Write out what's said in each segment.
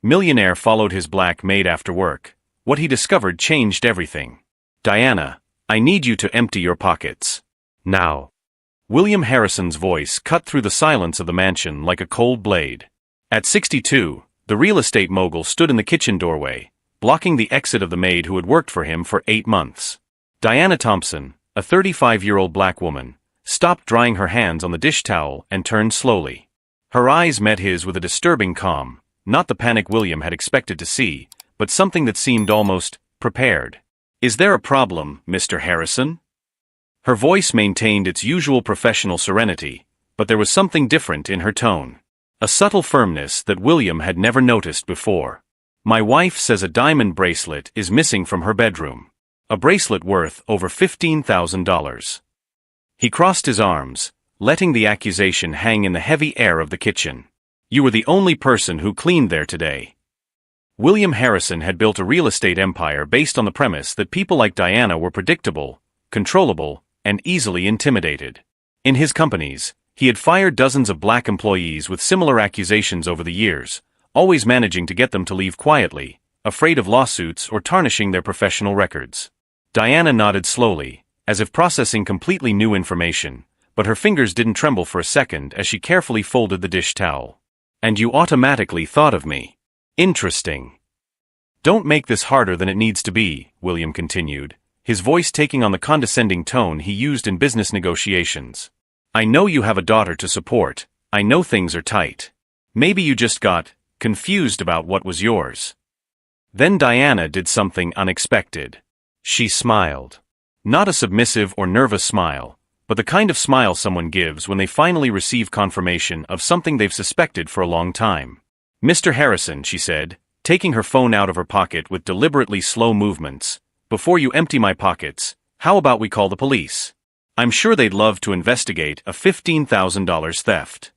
Millionaire followed his black maid after work. What he discovered changed everything. Diana, I need you to empty your pockets. Now. William Harrison's voice cut through the silence of the mansion like a cold blade. At 62, the real estate mogul stood in the kitchen doorway, blocking the exit of the maid who had worked for him for 8 months. Diana Thompson, a 35-year-old black woman, stopped drying her hands on the dish towel and turned slowly. Her eyes met his with a disturbing calm, not the panic William had expected to see, but something that seemed almost prepared. Is there a problem, Mr. Harrison? Her voice maintained its usual professional serenity, but there was something different in her tone. A subtle firmness that William had never noticed before. My wife says a diamond bracelet is missing from her bedroom. A bracelet worth over $15,000. He crossed his arms, letting the accusation hang in the heavy air of the kitchen. You were the only person who cleaned there today. William Harrison had built a real estate empire based on the premise that people like Diana were predictable, controllable, and easily intimidated. In his companies, he had fired dozens of black employees with similar accusations over the years, always managing to get them to leave quietly, afraid of lawsuits or tarnishing their professional records. Diana nodded slowly, as if processing completely new information, but her fingers didn't tremble for a second as she carefully folded the dish towel. And you automatically thought of me. Interesting. Don't make this harder than it needs to be, William continued, his voice taking on the condescending tone he used in business negotiations. I know you have a daughter to support. I know things are tight. Maybe you just got confused about what was yours. Then Diana did something unexpected. She smiled. Not a submissive or nervous smile, but the kind of smile someone gives when they finally receive confirmation of something they've suspected for a long time. Mr. Harrison, she said, taking her phone out of her pocket with deliberately slow movements, before you empty my pockets, how about we call the police? I'm sure they'd love to investigate a $15,000 theft.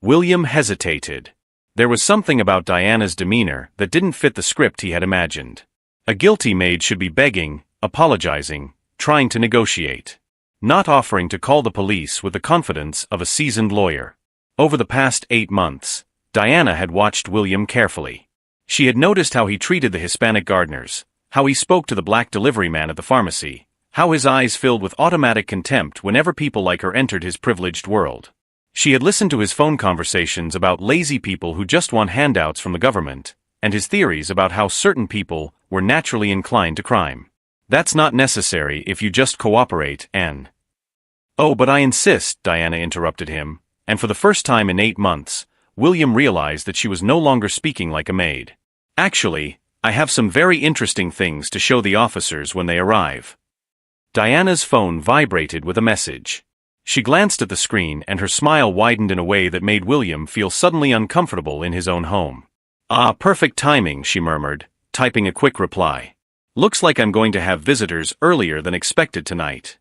William hesitated. There was something about Diana's demeanor that didn't fit the script he had imagined. A guilty maid should be begging, apologizing, trying to negotiate, not offering to call the police with the confidence of a seasoned lawyer. Over the past 8 months, Diana had watched William carefully. She had noticed how he treated the Hispanic gardeners, how he spoke to the black delivery man at the pharmacy, how his eyes filled with automatic contempt whenever people like her entered his privileged world. She had listened to his phone conversations about lazy people who just want handouts from the government, and his theories about how certain people were naturally inclined to crime. That's not necessary if you just cooperate and... Oh, but I insist, Diana interrupted him, and for the first time in 8 months, William realized that she was no longer speaking like a maid. Actually, I have some very interesting things to show the officers when they arrive. Diana's phone vibrated with a message. She glanced at the screen and her smile widened in a way that made William feel suddenly uncomfortable in his own home. Ah, perfect timing, she murmured, typing a quick reply. Looks like I'm going to have visitors earlier than expected tonight.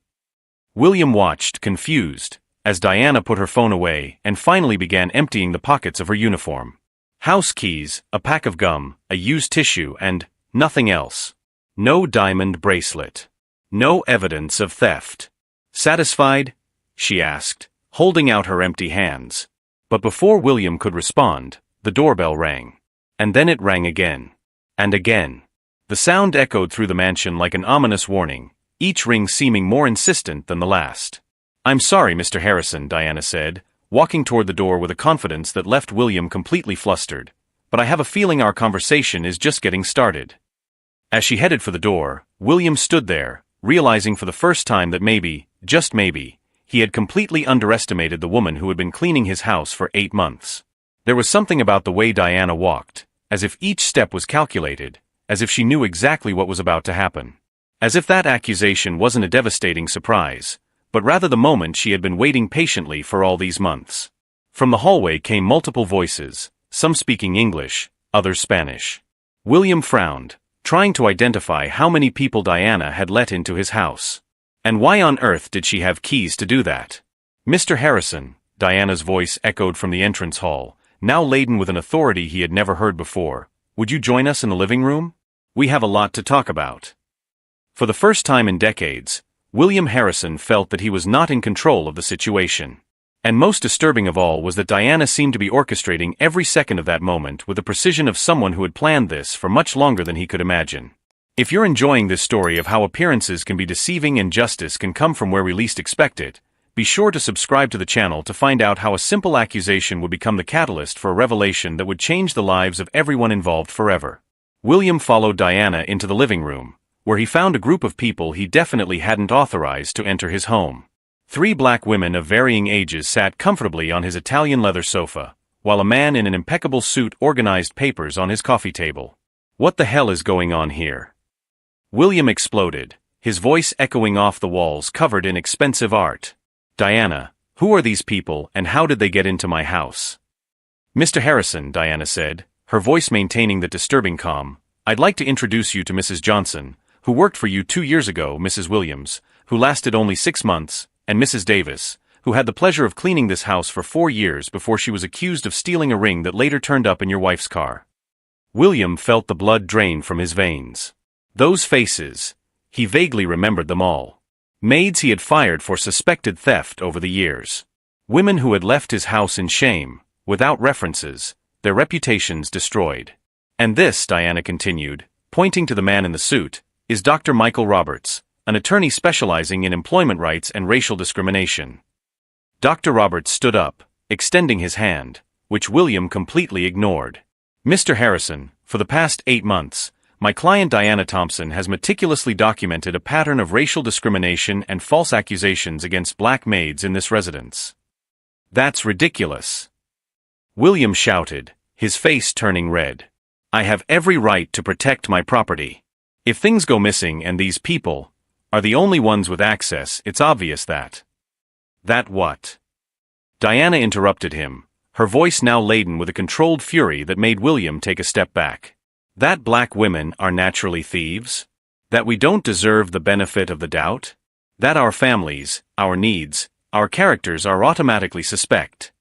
William watched, confused, as Diana put her phone away and finally began emptying the pockets of her uniform. House keys, a pack of gum, a used tissue, and nothing else. No diamond bracelet. No evidence of theft. Satisfied? She asked, holding out her empty hands. But before William could respond, the doorbell rang. And then it rang again. And again. The sound echoed through the mansion like an ominous warning, each ring seeming more insistent than the last. I'm sorry, Mr. Harrison, Diana said, walking toward the door with a confidence that left William completely flustered, but I have a feeling our conversation is just getting started. As she headed for the door, William stood there, realizing for the first time that maybe, just maybe, he had completely underestimated the woman who had been cleaning his house for 8 months. There was something about the way Diana walked, as if each step was calculated, as if she knew exactly what was about to happen. As if that accusation wasn't a devastating surprise, but rather the moment she had been waiting patiently for all these months. From the hallway came multiple voices, some speaking English, others Spanish. William frowned, trying to identify how many people Diana had let into his house. And why on earth did she have keys to do that? Mr. Harrison, Diana's voice echoed from the entrance hall, now laden with an authority he had never heard before. Would you join us in the living room? We have a lot to talk about. For the first time in decades, William Harrison felt that he was not in control of the situation. And most disturbing of all was that Diana seemed to be orchestrating every second of that moment with the precision of someone who had planned this for much longer than he could imagine. If you're enjoying this story of how appearances can be deceiving and justice can come from where we least expect it, be sure to subscribe to the channel to find out how a simple accusation would become the catalyst for a revelation that would change the lives of everyone involved forever. William followed Diana into the living room, where he found a group of people he definitely hadn't authorized to enter his home. 3 black women of varying ages sat comfortably on his Italian leather sofa, while a man in an impeccable suit organized papers on his coffee table. What the hell is going on here? William exploded, his voice echoing off the walls covered in expensive art. Diana, who are these people and how did they get into my house? Mr. Harrison, Diana said, her voice maintaining the disturbing calm, I'd like to introduce you to Mrs. Johnson, who worked for you 2 years ago, Mrs. Williams, who lasted only 6 months, and Mrs. Davis, who had the pleasure of cleaning this house for 4 years before she was accused of stealing a ring that later turned up in your wife's car. William felt the blood drain from his veins. Those faces, he vaguely remembered them all. Maids he had fired for suspected theft over the years. Women who had left his house in shame, without references, their reputations destroyed. And this, Diana continued, pointing to the man in the suit, is Dr. Michael Roberts, an attorney specializing in employment rights and racial discrimination. Dr. Roberts stood up, extending his hand, which William completely ignored. Mr. Harrison, for the past 8 months, my client Diana Thompson has meticulously documented a pattern of racial discrimination and false accusations against black maids in this residence. That's ridiculous. William shouted, his face turning red. I have every right to protect my property. If things go missing and these people are the only ones with access, it's obvious that. That what? Diana interrupted him, her voice now laden with a controlled fury that made William take a step back. That black women are naturally thieves? That we don't deserve the benefit of the doubt? That our families, our needs, our characters are automatically suspect?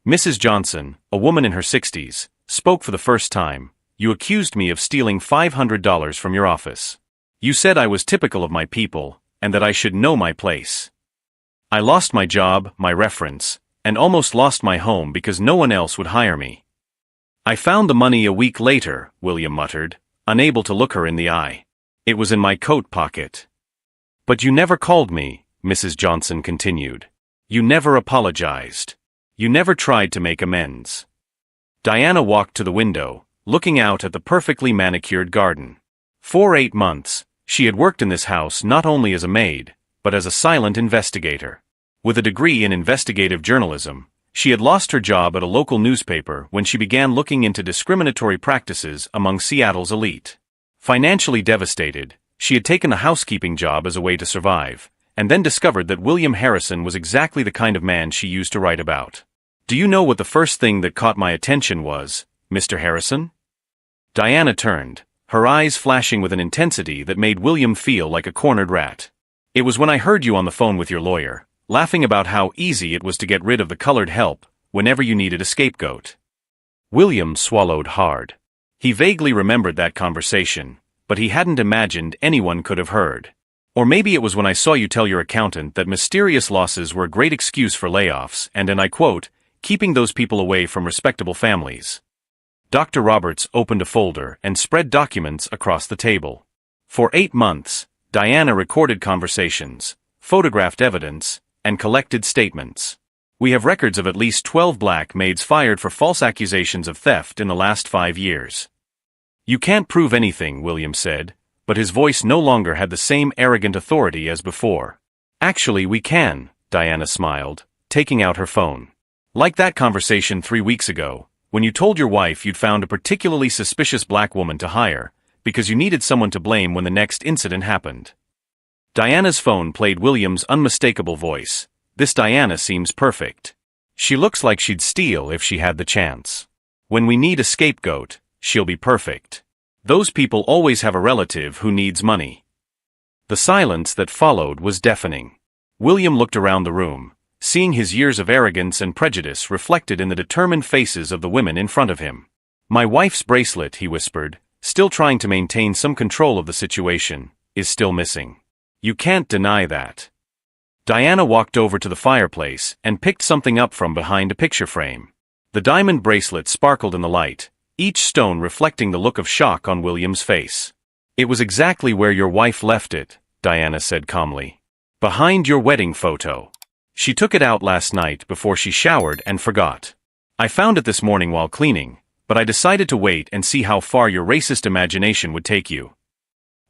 Mrs. Johnson, a woman in her 60s, spoke for the first time. You accused me of stealing $500 from your office. You said I was typical of my people, and that I should know my place. I lost my job, my reference, and almost lost my home because no one else would hire me. I found the money a week later, William muttered, unable to look her in the eye. It was in my coat pocket. But you never called me, Mrs. Johnson continued. You never apologized. You never tried to make amends. Diana walked to the window, looking out at the perfectly manicured garden. For 8 months, she had worked in this house not only as a maid, but as a silent investigator. With a degree in investigative journalism, she had lost her job at a local newspaper when she began looking into discriminatory practices among Seattle's elite. Financially devastated, she had taken a housekeeping job as a way to survive, and then discovered that William Harrison was exactly the kind of man she used to write about. Do you know what the first thing that caught my attention was, Mr. Harrison? Diana turned, her eyes flashing with an intensity that made William feel like a cornered rat. It was when I heard you on the phone with your lawyer, laughing about how easy it was to get rid of the colored help whenever you needed a scapegoat. William swallowed hard. He vaguely remembered that conversation, but he hadn't imagined anyone could have heard. Or maybe it was when I saw you tell your accountant that mysterious losses were a great excuse for layoffs and I quote, keeping those people away from respectable families. Dr. Roberts opened a folder and spread documents across the table. For 8 months, Diana recorded conversations, photographed evidence, and collected statements. We have records of at least 12 black maids fired for false accusations of theft in the last 5 years. You can't prove anything, William said, but his voice no longer had the same arrogant authority as before. Actually, we can, Diana smiled, taking out her phone. Like that conversation 3 weeks ago, when you told your wife you'd found a particularly suspicious black woman to hire, because you needed someone to blame when the next incident happened. Diana's phone played William's unmistakable voice. This Diana seems perfect. She looks like she'd steal if she had the chance. When we need a scapegoat, she'll be perfect. Those people always have a relative who needs money. The silence that followed was deafening. William looked around the room, seeing his years of arrogance and prejudice reflected in the determined faces of the women in front of him. My wife's bracelet, he whispered, still trying to maintain some control of the situation, is still missing. You can't deny that. Diana walked over to the fireplace and picked something up from behind a picture frame. The diamond bracelet sparkled in the light, each stone reflecting the look of shock on William's face. "It was exactly where your wife left it," Diana said calmly. "Behind your wedding photo. She took it out last night before she showered and forgot. I found it this morning while cleaning, but I decided to wait and see how far your racist imagination would take you."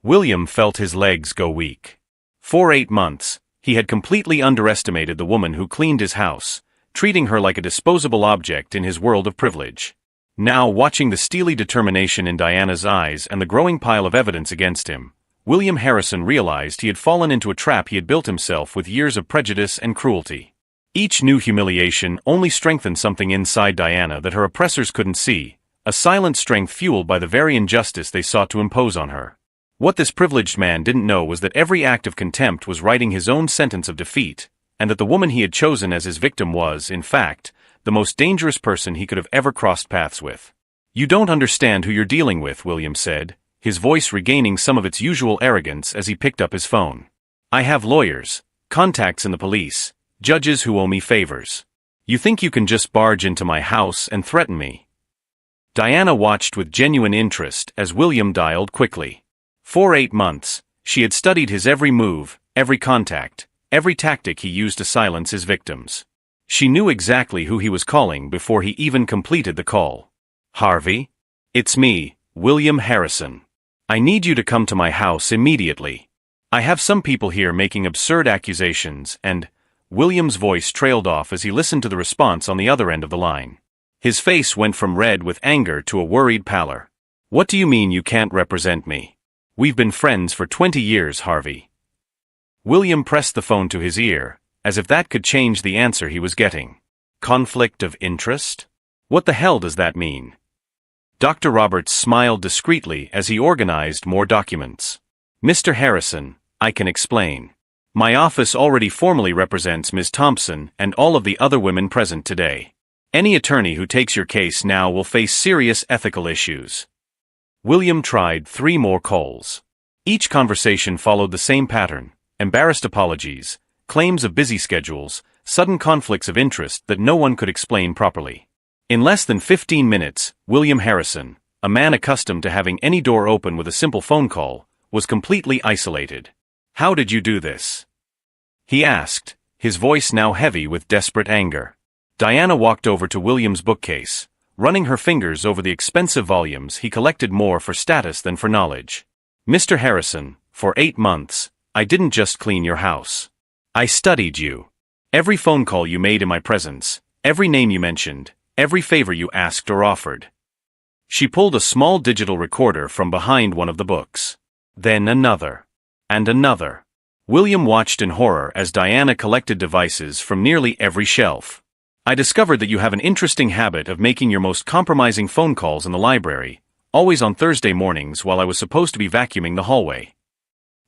William felt his legs go weak. For 8 months, he had completely underestimated the woman who cleaned his house, treating her like a disposable object in his world of privilege. Now, watching the steely determination in Diana's eyes and the growing pile of evidence against him, William Harrison realized he had fallen into a trap he had built himself with years of prejudice and cruelty. Each new humiliation only strengthened something inside Diana that her oppressors couldn't see, a silent strength fueled by the very injustice they sought to impose on her. What this privileged man didn't know was that every act of contempt was writing his own sentence of defeat, and that the woman he had chosen as his victim was, in fact, the most dangerous person he could have ever crossed paths with. "You don't understand who you're dealing with," William said, his voice regaining some of its usual arrogance as he picked up his phone. "I have lawyers, contacts in the police, judges who owe me favors. You think you can just barge into my house and threaten me?" Diana watched with genuine interest as William dialed quickly. For 8 months, she had studied his every move, every contact, every tactic he used to silence his victims. She knew exactly who he was calling before he even completed the call. "Harvey? It's me, William Harrison. I need you to come to my house immediately. I have some people here making absurd accusations and—" William's voice trailed off as he listened to the response on the other end of the line. His face went from red with anger to a worried pallor. "What do you mean you can't represent me? We've been friends for 20 years, Harvey." William pressed the phone to his ear, as if that could change the answer he was getting. "Conflict of interest? What the hell does that mean?" Dr. Roberts smiled discreetly as he organized more documents. "Mr. Harrison, I can explain. My office already formally represents Ms. Thompson and all of the other women present today. Any attorney who takes your case now will face serious ethical issues." William tried 3 more calls. Each conversation followed the same pattern: embarrassed apologies, claims of busy schedules, sudden conflicts of interest that no one could explain properly. In less than 15 minutes, William Harrison, a man accustomed to having any door open with a simple phone call, was completely isolated. "How did you do this?" he asked, his voice now heavy with desperate anger. Diana walked over to William's bookcase, running her fingers over the expensive volumes he collected more for status than for knowledge. "Mr. Harrison, for 8 months, I didn't just clean your house. I studied you. Every phone call you made in my presence, every name you mentioned, every favor you asked or offered." She pulled a small digital recorder from behind one of the books. Then another. And another. William watched in horror as Diana collected devices from nearly every shelf. "I discovered that you have an interesting habit of making your most compromising phone calls in the library, always on Thursday mornings while I was supposed to be vacuuming the hallway."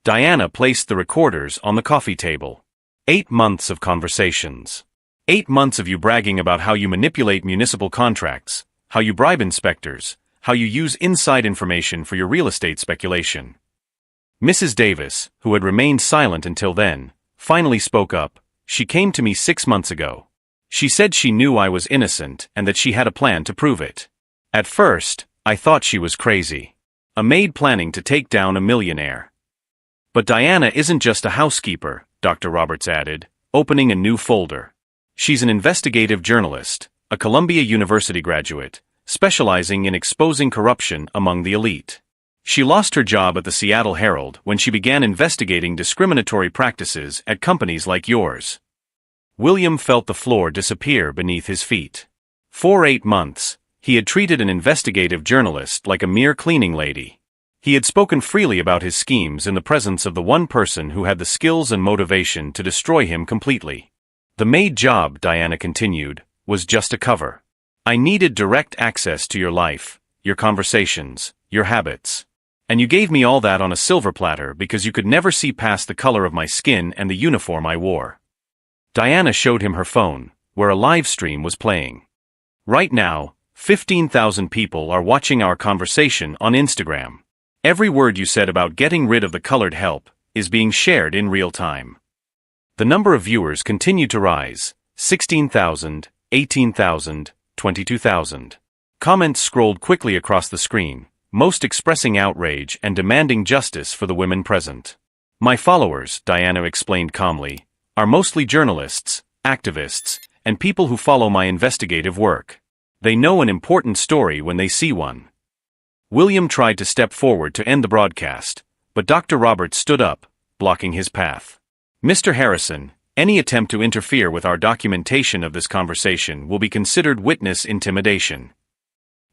Diana placed the recorders on the coffee table. 8 months of conversations. 8 months of you bragging about how you manipulate municipal contracts, how you bribe inspectors, how you use inside information for your real estate speculation. Mrs. Davis, who had remained silent until then, finally spoke up. "She came to me 6 months ago. She said she knew I was innocent and that she had a plan to prove it. At first, I thought she was crazy. A maid planning to take down a millionaire." "But Diana isn't just a housekeeper," Dr. Roberts added, opening a new folder. "She's an investigative journalist, a Columbia University graduate, specializing in exposing corruption among the elite. She lost her job at the Seattle Herald when she began investigating discriminatory practices at companies like yours." William felt the floor disappear beneath his feet. For 8 months, he had treated an investigative journalist like a mere cleaning lady. He had spoken freely about his schemes in the presence of the one person who had the skills and motivation to destroy him completely. "The Maid job," Diana continued, "was just a cover. I needed direct access to your life, your conversations, your habits. And you gave me all that on a silver platter because you could never see past the color of my skin and the uniform I wore." Diana showed him her phone, where a live stream was playing. "Right now, 15,000 people are watching our conversation on Instagram. Every word you said about getting rid of the colored help is being shared in real time." The number of viewers continued to rise: 16,000, 18,000, 22,000. Comments scrolled quickly across the screen, most expressing outrage and demanding justice for the women present. My followers, Diana explained calmly, are mostly journalists, activists, and people who follow my investigative work. They know an important story when they see one. William tried to step forward to end the broadcast, but Dr. Roberts stood up, blocking his path. Mr. Harrison, any attempt to interfere with our documentation of this conversation will be considered witness intimidation.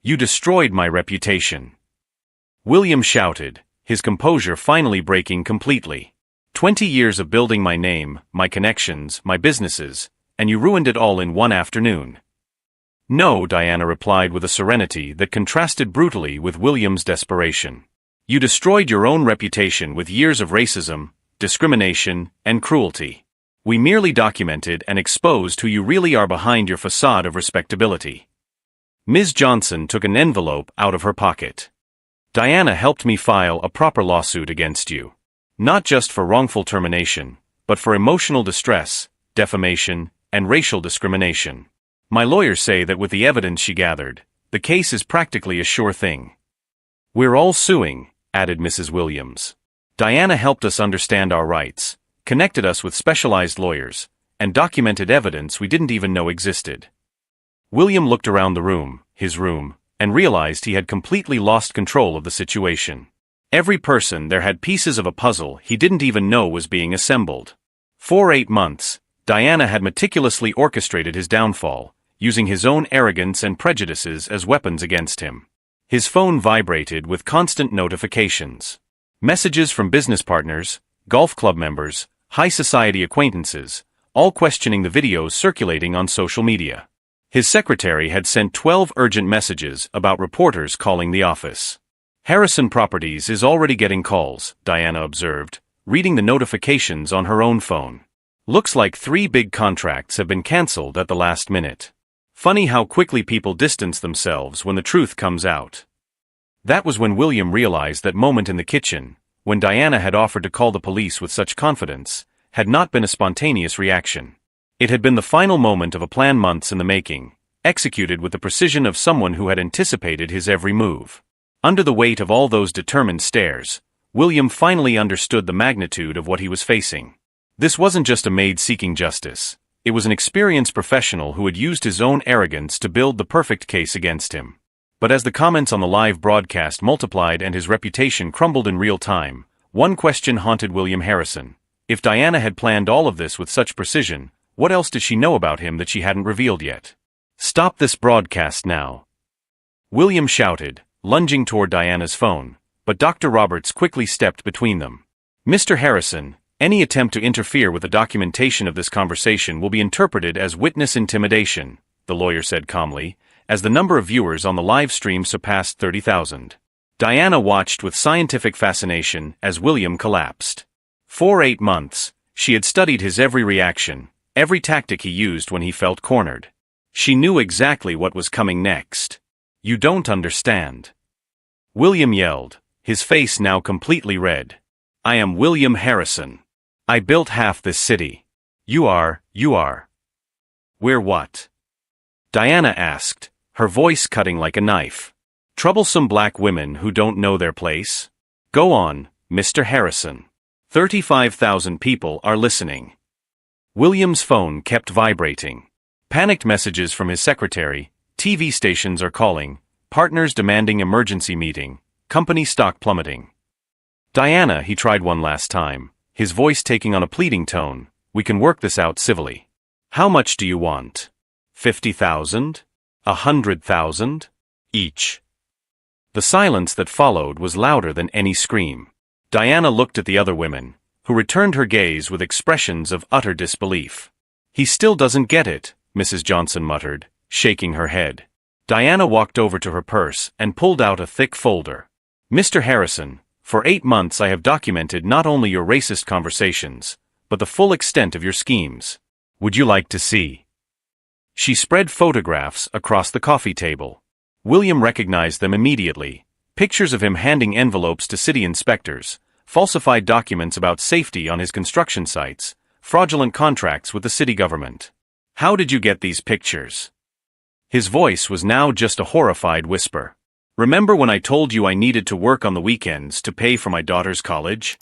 You destroyed my reputation. William shouted, his composure finally breaking completely. 20 years of building my name, my connections, my businesses, and you ruined it all in one afternoon. No, Diana replied with a serenity that contrasted brutally with William's desperation. You destroyed your own reputation with years of racism, discrimination, and cruelty. We merely documented and exposed who you really are behind your facade of respectability. Ms. Johnson took an envelope out of her pocket. Diana helped me file a proper lawsuit against you. Not just for wrongful termination, but for emotional distress, defamation, and racial discrimination. My lawyers say that with the evidence she gathered, the case is practically a sure thing. We're all suing, added Mrs. Williams. Diana helped us understand our rights, connected us with specialized lawyers, and documented evidence we didn't even know existed. William looked around the room, his room, and realized he had completely lost control of the situation. Every person there had pieces of a puzzle he didn't even know was being assembled. For 8 months, Diana had meticulously orchestrated his downfall, using his own arrogance and prejudices as weapons against him. His phone vibrated with constant notifications. Messages from business partners, golf club members, high society acquaintances, all questioning the videos circulating on social media. His secretary had sent 12 urgent messages about reporters calling the office. Harrison Properties is already getting calls, Diana observed, reading the notifications on her own phone. Looks like 3 big contracts have been cancelled at the last minute. Funny how quickly people distance themselves when the truth comes out. That was when William realized that moment in the kitchen, when Diana had offered to call the police with such confidence, had not been a spontaneous reaction. It had been the final moment of a plan months in the making, executed with the precision of someone who had anticipated his every move. Under the weight of all those determined stares, William finally understood the magnitude of what he was facing. This wasn't just a maid seeking justice. It was an experienced professional who had used his own arrogance to build the perfect case against him. But as the comments on the live broadcast multiplied and his reputation crumbled in real time, one question haunted William Harrison. If Diana had planned all of this with such precision, what else did she know about him that she hadn't revealed yet? Stop this broadcast now. William shouted, lunging toward Diana's phone, but Dr. Roberts quickly stepped between them. Mr. Harrison, any attempt to interfere with the documentation of this conversation will be interpreted as witness intimidation, the lawyer said calmly, as the number of viewers on the live stream surpassed 30,000. Diana watched with scientific fascination as William collapsed. For 8 months, she had studied his every reaction, every tactic he used when he felt cornered. She knew exactly what was coming next. You don't understand. William yelled, his face now completely red. I am William Harrison. I built half this city. You are. We're what? Diana asked, her voice cutting like a knife. Troublesome black women who don't know their place? Go on, Mr. Harrison. 35,000 people are listening. William's phone kept vibrating. Panicked messages from his secretary, TV stations are calling, partners demanding emergency meeting, company stock plummeting. Diana, he tried one last time, his voice taking on a pleading tone, we can work this out civilly. How much do you want? 50,000? 100,000? Each. The silence that followed was louder than any scream. Diana looked at the other women, who returned her gaze with expressions of utter disbelief. He still doesn't get it, Mrs. Johnson muttered, shaking her head. Diana walked over to her purse and pulled out a thick folder. Mr. Harrison, for 8 months I have documented not only your racist conversations, but the full extent of your schemes. Would you like to see? She spread photographs across the coffee table. William recognized them immediately. Pictures of him handing envelopes to city inspectors, falsified documents about safety on his construction sites, fraudulent contracts with the city government. How did you get these pictures? His voice was now just a horrified whisper. Remember when I told you I needed to work on the weekends to pay for my daughter's college?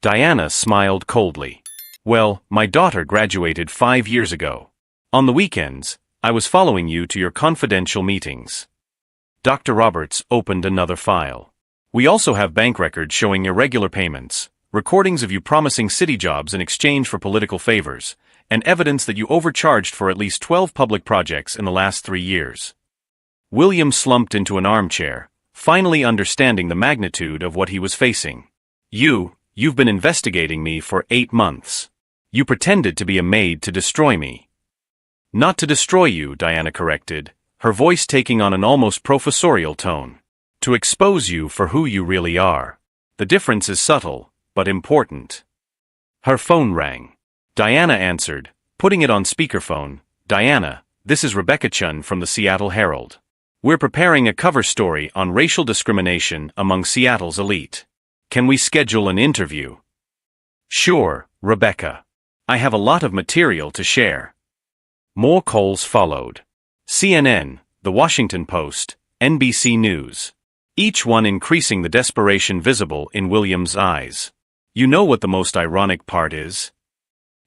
Diana smiled coldly. Well, my daughter graduated 5 years ago. On the weekends, I was following you to your confidential meetings. Dr. Roberts opened another file. We also have bank records showing irregular payments, recordings of you promising city jobs in exchange for political favors, and evidence that you overcharged for at least 12 public projects in the last 3 years. William slumped into an armchair, finally understanding the magnitude of what he was facing. You've been investigating me for 8 months. You pretended to be a maid to destroy me. Not to destroy you, Diana corrected, her voice taking on an almost professorial tone. To expose you for who you really are. The difference is subtle, but important. Her phone rang. Diana answered, putting it on speakerphone. Diana, this is Rebecca Chun from the Seattle Herald. We're preparing a cover story on racial discrimination among Seattle's elite. Can we schedule an interview? Sure, Rebecca. I have a lot of material to share. More calls followed. CNN, The Washington Post, NBC News. Each one increasing the desperation visible in William's eyes. You know what the most ironic part is?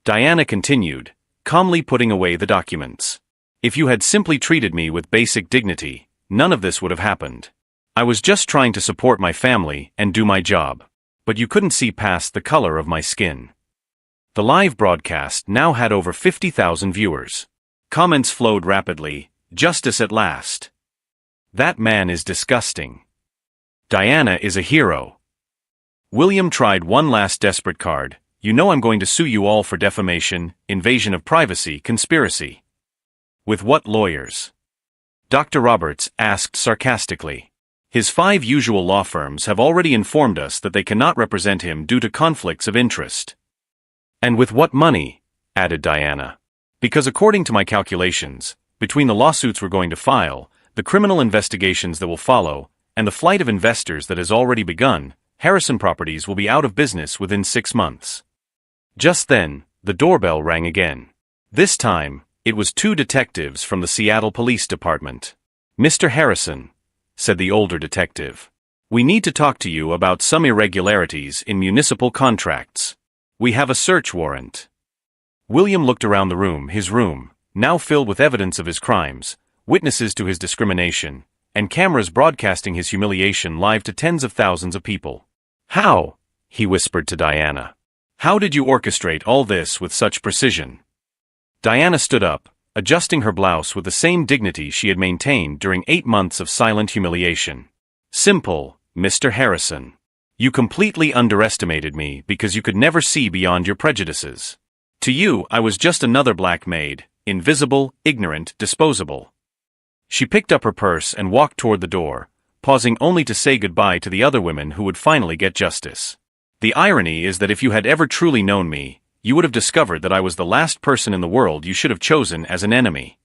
Diana continued, calmly putting away the documents. If you had simply treated me with basic dignity, none of this would have happened. I was just trying to support my family and do my job. But you couldn't see past the color of my skin. The live broadcast now had over 50,000 viewers. Comments flowed rapidly, justice at last. That man is disgusting. Diana is a hero. William tried one last desperate card. You know I'm going to sue you all for defamation, invasion of privacy, conspiracy. With what lawyers? Dr. Roberts asked sarcastically. His 5 usual law firms have already informed us that they cannot represent him due to conflicts of interest. And with what money? Added Diana. Because according to my calculations, between the lawsuits we're going to file, the criminal investigations that will follow, and the flight of investors that has already begun, Harrison Properties will be out of business within 6 months. Just then, the doorbell rang again. This time, it was 2 detectives from the Seattle Police Department. Mr. Harrison, said the older detective, we need to talk to you about some irregularities in municipal contracts. We have a search warrant. William looked around the room, his room, now filled with evidence of his crimes, witnesses to his discrimination, and cameras broadcasting his humiliation live to tens of thousands of people. How? He whispered to Diana. How did you orchestrate all this with such precision? Diana stood up, adjusting her blouse with the same dignity she had maintained during 8 months of silent humiliation. Simple, Mr. Harrison. You completely underestimated me because you could never see beyond your prejudices. To you, I was just another black maid, invisible, ignorant, disposable. She picked up her purse and walked toward the door, pausing only to say goodbye to the other women who would finally get justice. The irony is that if you had ever truly known me, you would have discovered that I was the last person in the world you should have chosen as an enemy.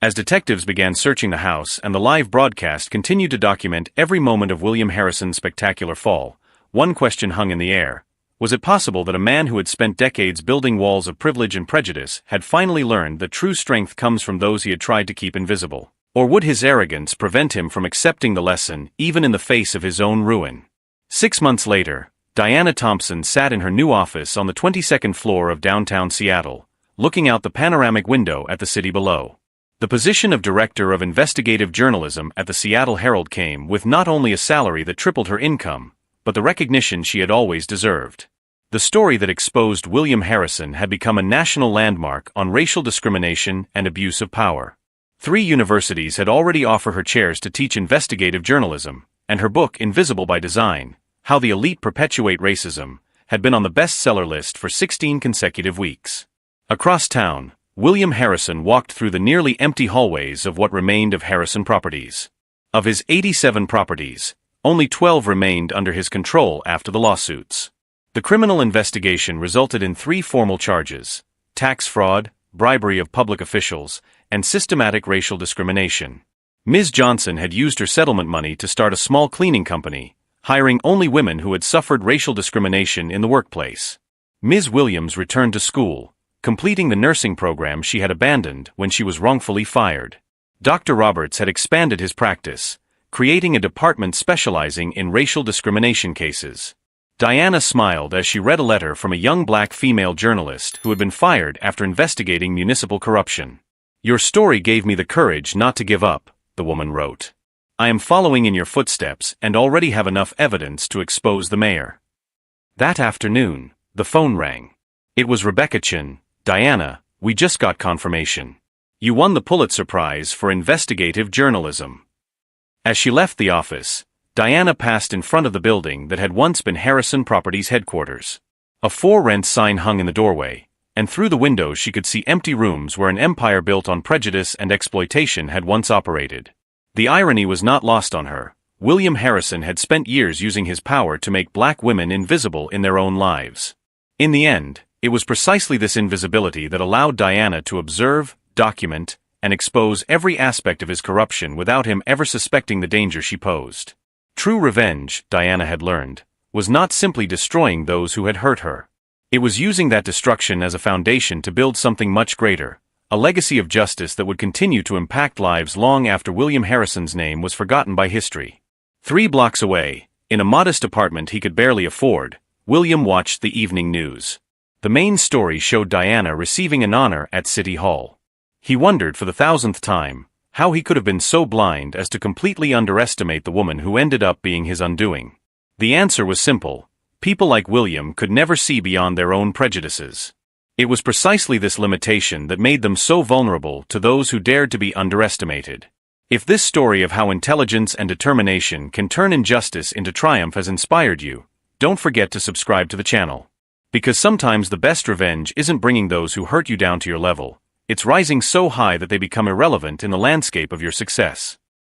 As detectives began searching the house and the live broadcast continued to document every moment of William Harrison's spectacular fall, one question hung in the air. Was it possible that a man who had spent decades building walls of privilege and prejudice had finally learned that true strength comes from those he had tried to keep invisible? Or would his arrogance prevent him from accepting the lesson even in the face of his own ruin? 6 months later, Diana Thompson sat in her new office on the 22nd floor of downtown Seattle, looking out the panoramic window at the city below. The position of Director of Investigative Journalism at the Seattle Herald came with not only a salary that tripled her income, but the recognition she had always deserved. The story that exposed William Harrison had become a national landmark on racial discrimination and abuse of power. 3 universities had already offered her chairs to teach investigative journalism, and her book Invisible by Design, How the Elite Perpetuate Racism, had been on the bestseller list for 16 consecutive weeks. Across town, William Harrison walked through the nearly empty hallways of what remained of Harrison Properties. Of his 87 properties, only 12 remained under his control after the lawsuits. The criminal investigation resulted in 3 formal charges: tax fraud, bribery of public officials, and systematic racial discrimination. Ms. Johnson had used her settlement money to start a small cleaning company, hiring only women who had suffered racial discrimination in the workplace. Ms. Williams returned to school, completing the nursing program she had abandoned when she was wrongfully fired. Dr. Roberts had expanded his practice, creating a department specializing in racial discrimination cases. Diana smiled as she read a letter from a young black female journalist who had been fired after investigating municipal corruption. "Your story gave me the courage not to give up," the woman wrote. "I am following in your footsteps and already have enough evidence to expose the mayor." That afternoon, the phone rang. It was Rebecca Chin. "Diana, we just got confirmation. You won the Pulitzer Prize for investigative journalism." As she left the office, Diana passed in front of the building that had once been Harrison Properties headquarters. A for rent sign hung in the doorway, and through the windows she could see empty rooms where an empire built on prejudice and exploitation had once operated. The irony was not lost on her. William Harrison had spent years using his power to make black women invisible in their own lives. In the end, it was precisely this invisibility that allowed Diana to observe, document, and expose every aspect of his corruption without him ever suspecting the danger she posed. True revenge, Diana had learned, was not simply destroying those who had hurt her. It was using that destruction as a foundation to build something much greater, a legacy of justice that would continue to impact lives long after William Harrison's name was forgotten by history. 3 blocks away, in a modest apartment he could barely afford, William watched the evening news. The main story showed Diana receiving an honor at City Hall. He wondered for the 1000th time how he could have been so blind as to completely underestimate the woman who ended up being his undoing. The answer was simple: people like William could never see beyond their own prejudices. It was precisely this limitation that made them so vulnerable to those who dared to be underestimated. If this story of how intelligence and determination can turn injustice into triumph has inspired you, don't forget to subscribe to the channel. Because sometimes the best revenge isn't bringing those who hurt you down to your level, it's rising so high that they become irrelevant in the landscape of your success.